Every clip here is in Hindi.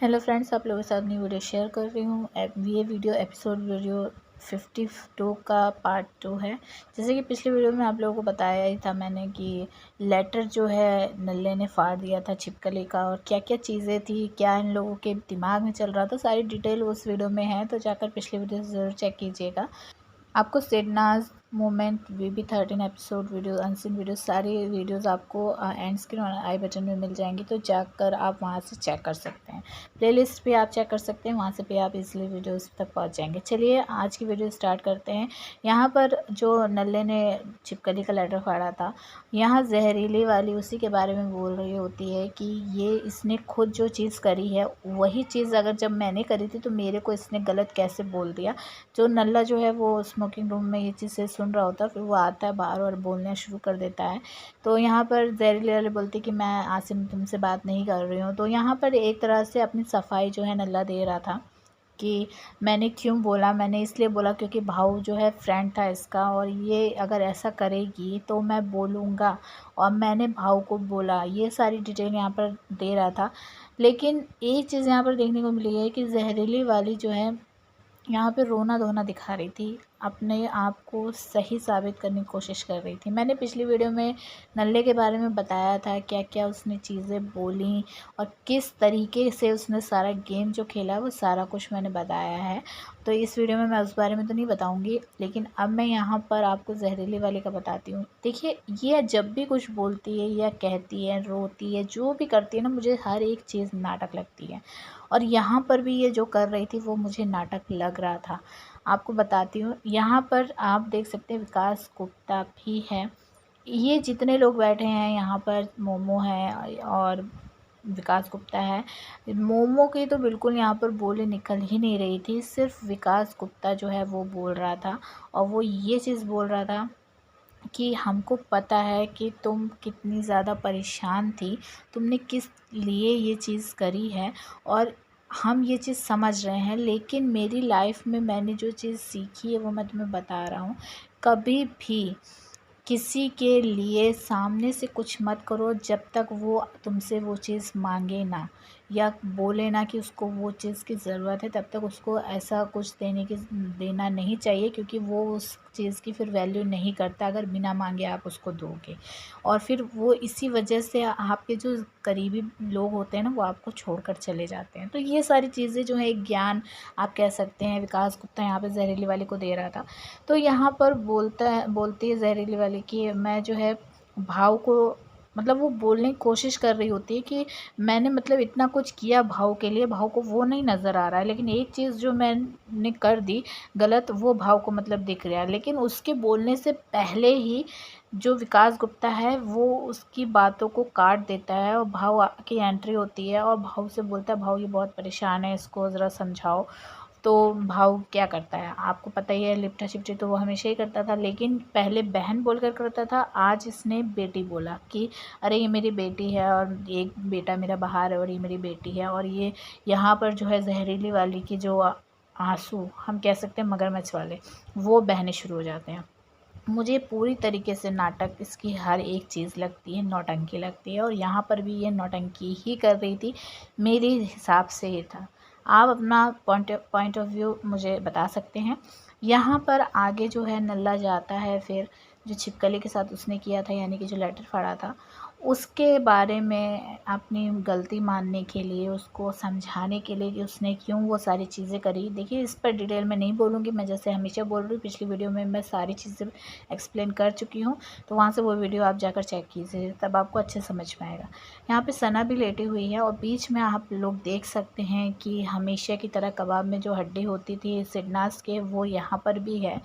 हेलो फ्रेंड्स, आप लोगों के साथ नई वीडियो शेयर कर रही हूँ। ये वीडियो वीडियो 52 का पार्ट 2 है। जैसे कि पिछली वीडियो में आप लोगों को बताया ही था मैंने कि लेटर जो है नल्ले ने फाड़ दिया था छिपकली का, और क्या क्या चीज़ें थी, क्या इन लोगों के दिमाग में चल रहा था, सारी डिटेल उस वीडियो में है। तो जाकर पिछली वीडियो ज़रूर चेक कीजिएगा। आपको Sidnaaz moment VB13 episode video, unseen video, सारी वीडियोस आपको एंड स्क्रीन और आई बटन में मिल जाएंगी। तो जाकर आप वहां से चेक कर सकते हैं। प्लेलिस्ट पे आप चेक कर सकते हैं, वहां से पे आप इजीली वीडियोस तक पहुंच जाएंगे। चलिए आज की वीडियो स्टार्ट करते हैं। यहाँ पर जो नल्ले ने छिपकली का लेटर फाड़ा था, यहाँ जहरीली वाली उसी के बारे में बोल रही होती है कि ये इसने खुद जो चीज़ करी है वही चीज़ अगर जब मैंने करी थी तो मेरे को इसने गलत कैसे बोल दिया। जो नल्ला जो है वो स्मोकिंग रूम में ये चीज़ें सुन रहा होता है, फिर वो आता है बाहर और बोलना शुरू कर देता है। तो यहाँ पर जहरीली वाली बोलती कि मैं आसिम तुमसे बात नहीं कर रही हूँ। तो यहाँ पर एक तरह से अपनी सफाई जो है नल्ला दे रहा था कि मैंने क्यों बोला, मैंने इसलिए बोला क्योंकि भाऊ जो है फ्रेंड था इसका, और ये अगर ऐसा करेगी तो मैं बोलूँगा, और मैंने भाऊ को बोला। ये सारी डिटेल यहाँ पर दे रहा था। लेकिन एक चीज़ यहाँ पर देखने को मिली है कि जहरीली वाली जो है यहाँ पे रोना धोना दिखा रही थी, अपने आप को सही साबित करने की कोशिश कर रही थी। मैंने पिछली वीडियो में नल्ले के बारे में बताया था क्या क्या उसने चीज़ें बोली और किस तरीके से उसने सारा गेम जो खेला वो सारा कुछ मैंने बताया है। तो इस वीडियो में मैं उस बारे में तो नहीं बताऊंगी, लेकिन अब मैं यहाँ पर आपको जहरीली वाले का बताती हूँ। देखिए, ये जब भी कुछ बोलती है या कहती है, रोती है, जो भी करती है ना, मुझे हर एक चीज़ नाटक लगती है। और यहाँ पर भी ये जो कर रही थी वो मुझे नाटक लग रहा था। आपको बताती हूँ, यहाँ पर आप देख सकते हैं विकास गुप्ता भी है। ये जितने लोग बैठे हैं यहाँ पर, मोमो है और विकास गुप्ता है। मोमो की तो बिल्कुल यहाँ पर बोली निकल ही नहीं रही थी, सिर्फ विकास गुप्ता जो है वो बोल रहा था। और वो ये चीज़ बोल रहा था कि हमको पता है कि तुम कितनी ज़्यादा परेशान थी, तुमने किस लिए ये चीज़ करी है, और हम ये चीज़ समझ रहे हैं। लेकिन मेरी लाइफ में मैंने जो चीज़ सीखी है वो मैं तुम्हें बता रहा हूँ। कभी भी किसी के लिए सामने से कुछ मत करो जब तक वो तुमसे वो चीज़ मांगे ना, या बोले ना कि उसको वो चीज़ की ज़रूरत है, तब तक उसको ऐसा कुछ देना नहीं चाहिए, क्योंकि वो उस चीज़ की फिर वैल्यू नहीं करता अगर बिना मांगे आप उसको दोगे। और फिर वो इसी वजह से आपके जो करीबी लोग होते हैं ना, वो आपको छोड़कर चले जाते हैं। तो ये सारी चीज़ें जो है एक ज्ञान आप कह सकते हैं विकास गुप्ता यहाँ पे जहरीली वाले को दे रहा था। तो यहाँ पर बोलती है जहरीली वाली कि मैं जो है भाव को, मतलब वो बोलने की कोशिश कर रही होती है कि मैंने मतलब इतना कुछ किया भाव के लिए, भाव को वो नहीं नज़र आ रहा है, लेकिन एक चीज़ जो मैंने कर दी गलत वो भाव को मतलब दिख रहा है। लेकिन उसके बोलने से पहले ही जो विकास गुप्ता है वो उसकी बातों को काट देता है, और भाव की एंट्री होती है और भाव से बोलता है भाव ये बहुत परेशान है, इसको ज़रा समझाओ। तो भाव क्या करता है आपको पता ही है, लिपटा चिपटी तो वो हमेशा ही करता था, लेकिन पहले बहन बोलकर करता था, आज इसने बेटी बोला कि अरे ये मेरी बेटी है और एक बेटा मेरा बाहर है और ये मेरी बेटी है। और ये यहाँ पर जो है जहरीली वाली की जो आंसू हम कह सकते हैं मगरमच्छ वाले, वो बहने शुरू हो जाते हैं। मुझे पूरी तरीके से नाटक इसकी हर एक चीज़ लगती है, नौटंकी लगती है, और यहाँ पर भी ये नौटंकी ही कर रही थी, मेरे हिसाब से ये था। आप अपना पॉइंट ऑफ व्यू मुझे बता सकते हैं। यहाँ पर आगे जो है नल्ला जाता है, फिर जो छिपकली के साथ उसने किया था, यानी कि जो लेटर फाड़ा था, उसके बारे में अपनी गलती मानने के लिए, उसको समझाने के लिए कि उसने क्यों वो सारी चीज़ें करी। देखिए, इस पर डिटेल में नहीं बोलूँगी, मैं जैसे हमेशा बोल रही हूँ, पिछली वीडियो में मैं सारी चीज़ें एक्सप्लेन कर चुकी हूँ। तो वहाँ से वो वीडियो आप जाकर चेक कीजिए, तब आपको अच्छे समझ में आएगा। यहाँ पे सना भी लेटी हुई है और बीच में आप लोग देख सकते हैं कि हमेशा की तरह कबाब में जो हड्डी होती थी सिडनास के, वो यहाँ पर भी है,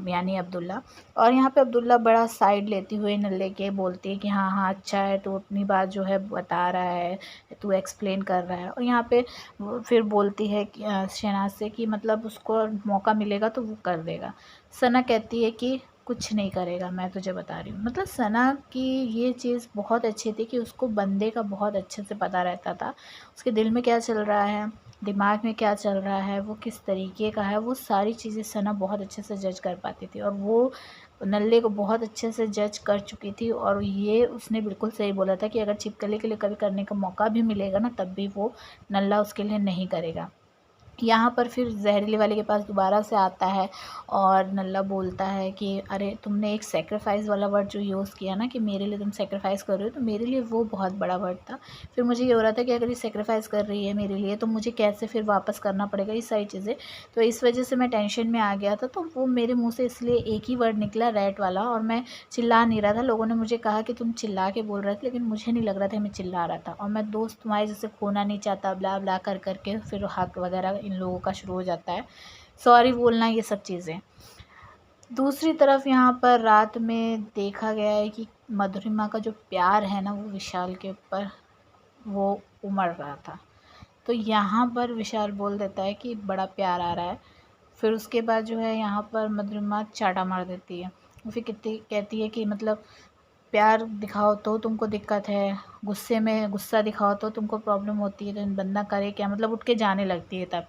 यानी अब्दुल्ला। और यहाँ पे अब्दुल्ला बड़ा साइड लेती हुई नल्ले के बोलती है कि हाँ हाँ अच्छा है, तू अपनी बात जो है बता रहा है, तू एक्सप्लेन कर रहा है। और यहाँ पे वो फिर बोलती है कि शहनाज से कि मतलब उसको मौका मिलेगा तो वो कर देगा। सना कहती है कि कुछ नहीं करेगा, मैं तुझे बता रही हूँ। मतलब सना की ये चीज़ बहुत अच्छी थी कि उसको बंदे का बहुत अच्छे से पता रहता था, उसके दिल में क्या चल रहा है, दिमाग में क्या चल रहा है, वो किस तरीके का है, वो सारी चीज़ें सना बहुत अच्छे से जज कर पाती थी। और वो नल्ले को बहुत अच्छे से जज कर चुकी थी। और ये उसने बिल्कुल सही बोला था कि अगर छिपकली के लिए कभी करने का मौका भी मिलेगा ना, तब भी वो नल्ला उसके लिए नहीं करेगा। यहाँ पर फिर जहरीले वाले के पास दोबारा से आता है और नल्ला बोलता है कि अरे तुमने एक सेक्रीफाइस वाला वर्ड जो यूज़ किया ना, कि मेरे लिए तुम सेक्रीफाइस कर रहे हो, तो मेरे लिए वो बहुत बड़ा वर्ड था। फिर मुझे ये हो रहा था कि अगर ये सेक्रीफाइस कर रही है मेरे लिए, तो मुझे कैसे फिर वापस करना पड़ेगा, ये सारी चीज़ें। तो इस वजह से मैं टेंशन में आ गया था। तो वो मेरे मुँह से इसलिए एक ही वर्ड निकला, रैट वाला, और मैं चिल्ला नहीं रहा था। लोगों ने मुझे कहा कि तुम चिल्ला के बोल रहे थे, लेकिन मुझे नहीं लग रहा था मैं चिल्ला रहा था। और मैं दोस्त तुम्हारे जैसे खोना नहीं चाहता, ब्ला ब्ला कर करके फिर हक वगैरह इन लोगों का शुरू हो जाता है, सॉरी बोलना, ये सब चीज़ें। दूसरी तरफ यहाँ पर रात में देखा गया है कि मधुरिमा का जो प्यार है ना, वो विशाल के ऊपर वो उमड़ रहा था। तो यहाँ पर विशाल बोल देता है कि बड़ा प्यार आ रहा है। फिर उसके बाद जो है यहाँ पर मधुरिमा चाटा मार देती है। वो फिर कितनी कहती है कि मतलब प्यार दिखाओ तो तुमको दिक्कत है, गुस्से में गुस्सा दिखाओ तो तुमको प्रॉब्लम होती है, तो बंदा करे क्या, मतलब उठ के जाने लगती है तब।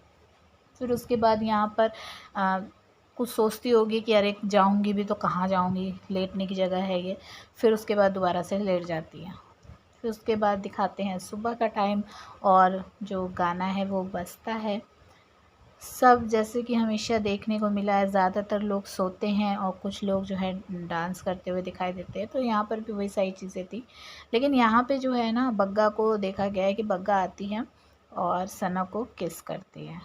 फिर उसके बाद यहाँ पर कुछ सोचती होगी कि अरे जाऊँगी भी तो कहाँ जाऊँगी, लेटने की जगह है ये। फिर उसके बाद दोबारा से लेट जाती है। फिर उसके बाद दिखाते हैं सुबह का टाइम, और जो गाना है वो बजता है। सब जैसे कि हमेशा देखने को मिला है, ज़्यादातर लोग सोते हैं और कुछ लोग जो है डांस करते हुए दिखाई देते हैं। तो यहाँ पर भी वही सारी चीज़ें थी। लेकिन यहाँ पे जो है ना, बग्गा को देखा गया है कि बग्गा आती है और सना को किस करती है।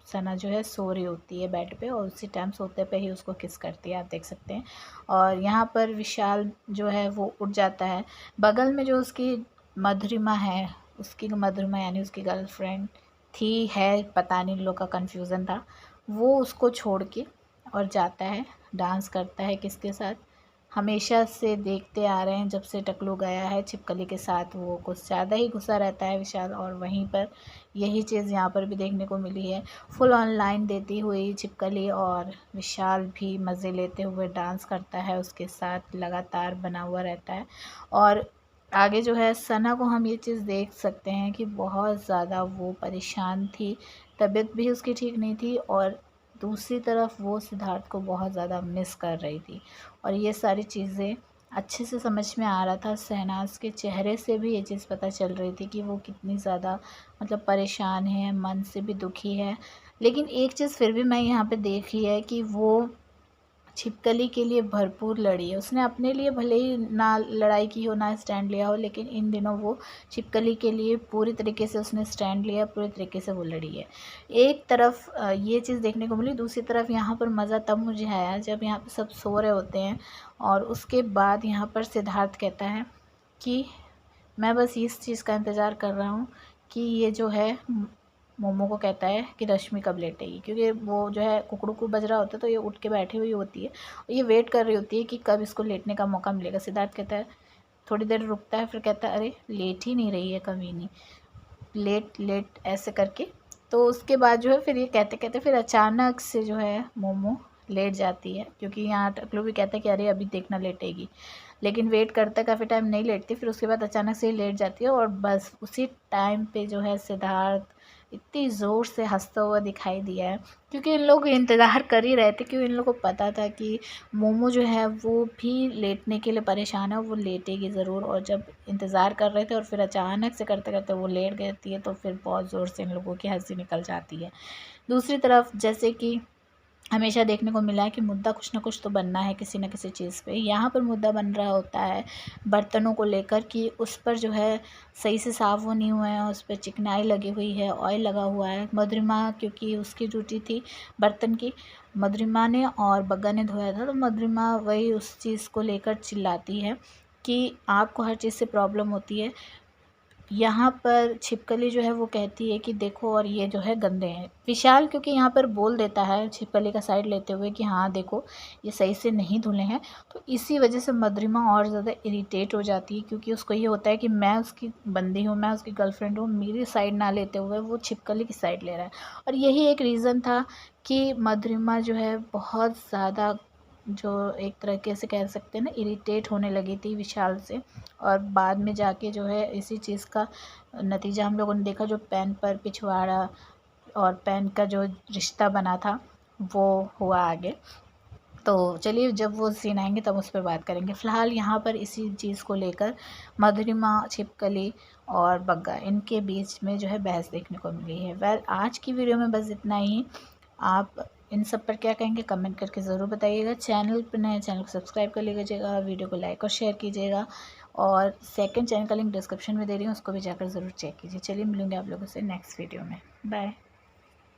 सना जो है सो रही होती है बेड पे, और उसी टाइम सोते पे ही उसको किस करती है, आप देख सकते हैं। और यहाँ पर विशाल जो है वो उठ जाता है। बगल में जो उसकी मधुरिमा है, उसकी मधुरिमा यानी उसकी गर्लफ्रेंड थी, है, पता नहीं, लोग का कन्फ्यूज़न था, वो उसको छोड़ के और जाता है, डांस करता है किसके साथ, हमेशा से देखते आ रहे हैं जब से टकलू गया है छिपकली के साथ, वो कुछ ज़्यादा ही घुसा रहता है विशाल। और वहीं पर यही चीज़ यहाँ पर भी देखने को मिली है, फुल ऑनलाइन देती हुई छिपकली, और विशाल भी मज़े लेते हुए डांस करता है उसके साथ, लगातार बना हुआ रहता है। और आगे जो है सना को हम ये चीज़ देख सकते हैं कि बहुत ज़्यादा वो परेशान थी, तबीयत भी उसकी ठीक नहीं थी, और दूसरी तरफ वो सिद्धार्थ को बहुत ज़्यादा मिस कर रही थी। और ये सारी चीज़ें अच्छे से समझ में आ रहा था, शहनाज के चेहरे से भी ये चीज़ पता चल रही थी कि वो कितनी ज़्यादा मतलब परेशान है, मन से भी दुखी है। लेकिन एक चीज़ फिर भी मैं यहाँ पे देखी है कि वो छिपकली के लिए भरपूर लड़ी है। उसने अपने लिए भले ही ना लड़ाई की हो, ना स्टैंड लिया हो, लेकिन इन दिनों वो छिपकली के लिए पूरी तरीके से उसने स्टैंड लिया, पूरी तरीके से वो लड़ी है। एक तरफ ये चीज़ देखने को मिली, दूसरी तरफ यहाँ पर मज़ा तब मुझे आया जब यहाँ पर सब सो रहे होते हैं, और उसके बाद यहाँ पर सिद्धार्थ कहता है कि मैं बस इस चीज़ का इंतज़ार कर रहा हूँ कि ये जो है मोमो को कहता है कि रश्मि कब लेटेगी, क्योंकि वो जो है कुकड़ू बज रहा होता है, तो ये उठ के बैठी हुई होती है और ये वेट कर रही होती है कि कब इसको लेटने का मौका मिलेगा। सिद्धार्थ कहता है, थोड़ी देर रुकता है, फिर कहता है अरे लेट ही नहीं रही है कभी नहीं, लेट लेट ऐसे करके। तो उसके बाद जो है फिर ये कहते कहते फिर अचानक से जो है मोमो लेट जाती है, क्योंकि यहाँ टकलू भी कहता है कि अरे अभी देखना लेटेगी, लेकिन वेट करता है काफ़ी टाइम, नहीं लेटती। फिर उसके बाद अचानक से ही लेट जाती है, और बस उसी टाइम पे जो है सिद्धार्थ इतनी ज़ोर से हंसता हुआ दिखाई दिया है, क्योंकि इन लोग इंतज़ार कर ही रहे थे, क्योंकि इन लोगों को पता था कि मोमो जो है वो भी लेटने के लिए परेशान है, वो लेटेगी ज़रूर। और जब इंतज़ार कर रहे थे और फिर अचानक से करते करते वो लेट गई है, तो फिर बहुत ज़ोर से इन लोगों की हंसी निकल जाती है। दूसरी तरफ जैसे कि हमेशा देखने को मिला है कि मुद्दा कुछ ना कुछ तो बनना है किसी न किसी चीज़ पे। यहाँ पर मुद्दा बन रहा होता है बर्तनों को लेकर, कि उस पर जो है सही से साफ़ वो नहीं हुए हैं, उस पर चिकनाई लगी हुई है, ऑयल लगा हुआ है। मधुरिमा, क्योंकि उसकी ड्यूटी थी बर्तन की, मधुरिमा ने और बग्गा ने धोया था, तो मधुरिमा वही उस चीज़ को लेकर चिल्लाती है कि आपको हर चीज़ से प्रॉब्लम होती है। यहाँ पर छिपकली जो है वो कहती है कि देखो, और ये जो है गंदे हैं। विशाल क्योंकि यहाँ पर बोल देता है छिपकली का साइड लेते हुए कि हाँ देखो ये सही से नहीं धुले हैं, तो इसी वजह से मधुरिमा और ज़्यादा इरिटेट हो जाती है, क्योंकि उसको ये होता है कि मैं उसकी बंदी हूँ, मैं उसकी गर्लफ्रेंड हूँ, मेरी साइड ना लेते हुए वो छिपकली की साइड ले रहा है। और यही एक रीज़न था कि मधुरिमा जो है बहुत ज़्यादा, जो एक तरीके से कह सकते हैं ना, इरिटेट होने लगी थी विशाल से। और बाद में जाके जो है इसी चीज़ का नतीजा हम लोगों ने देखा, जो पेन पर पिछवाड़ा और पेन का जो रिश्ता बना था वो हुआ आगे। तो चलिए जब वो सीन आएंगे तब उस पर बात करेंगे। फ़िलहाल यहाँ पर इसी चीज़ को लेकर मधुरिमा, छिपकली और बग्गा इनके बीच में जो है बहस देखने को मिली है। वेल आज की वीडियो में बस इतना ही। आप इन सब पर क्या कहेंगे कमेंट करके ज़रूर बताइएगा। चैनल पर नए चैनल को सब्सक्राइब कर लीजिएगा, वीडियो को लाइक और शेयर कीजिएगा, और सेकंड चैनल का लिंक डिस्क्रिप्शन में दे रही हूँ, उसको भी जाकर ज़रूर चेक कीजिए। चलिए मिलूँगी आप लोगों से नेक्स्ट वीडियो में। बाय।